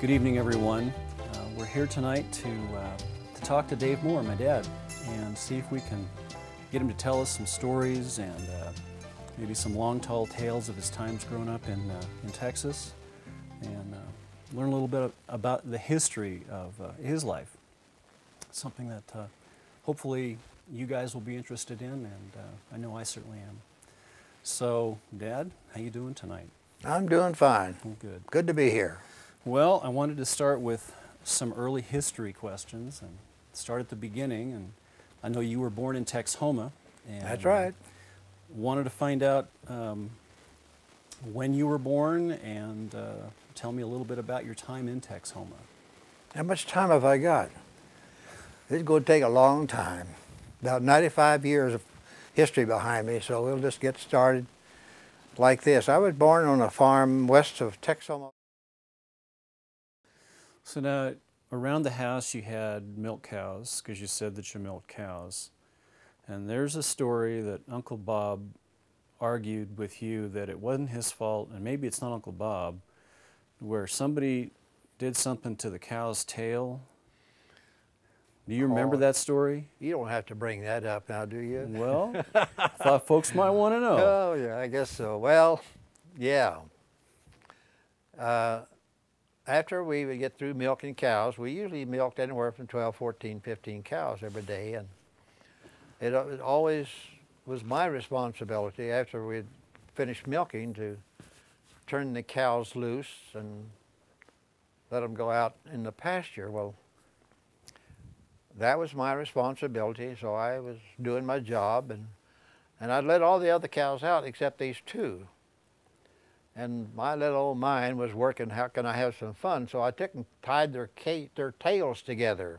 Good evening, everyone. We're here tonight to talk to Dave Moore, my dad, and see if we can get him to tell us some stories and maybe some long, tall tales of his times growing up in Texas, and learn a little bit about the history of his life. Something that hopefully you guys will be interested in, and I know I certainly am. So, Dad, how you doing tonight? I'm doing fine. Good. Good to be here. Well, I wanted to start with some early history questions and start at the beginning. And I know you were born in Texhoma. And That's right. Wanted to find out when you were born and tell me a little bit about your time in Texhoma. How much time have I got? It's going to take a long time. About 95 years of history behind me, so we'll just get started like this. I was born on a farm west of Texhoma. So now, around the house you had milk cows, because you said that you milked cows. And there's a story that Uncle Bob argued with you that it wasn't his fault, and maybe it's not Uncle Bob, where somebody did something to the cow's tail. Do you remember that story? You don't have to bring that up now, do you? Well, I thought folks might want to know. Oh, yeah, I guess so. Well, yeah. After we would get through milking cows, we usually milked anywhere from 12, 14, 15 cows every day, and it always was my responsibility after we'd finished milking to turn the cows loose and let them go out in the pasture. Well, that was my responsibility, so I was doing my job, and I'd let all the other cows out except these two. And my little old mind was working, how can I have some fun? So I took and tied their tails together.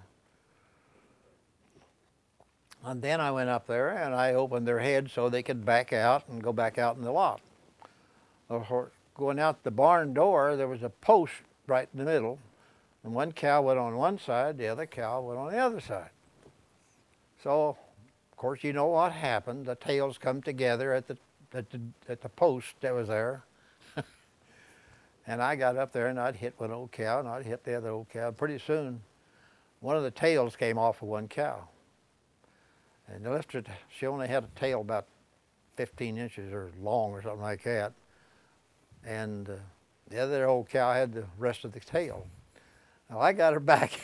And then I went up there and I opened their heads so they could back out and go back out in the lot. Going out the barn door, there was a post right in the middle. And one cow went on one side, the other cow went on the other side. So, of course, you know what happened. The tails come together at the post that was there. And I got up there and I'd hit one old cow and I'd hit the other old cow. Pretty soon, one of the tails came off of one cow. And she only had a tail about 15 inches or long or something like that. And the other old cow had the rest of the tail. Now I got her back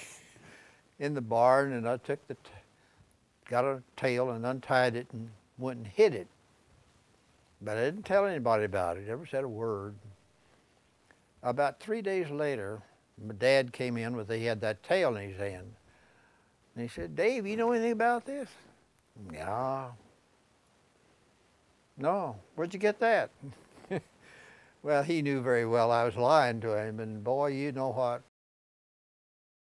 in the barn and I got her tail and untied it and went and hid it. But I didn't tell anybody about it, never said a word. About 3 days later, my dad came in he had that tail in his hand. And he said, "Dave, you know anything about this?" "Yeah." "No, where'd you get that?" Well, he knew very well I was lying to him, and boy, you know what?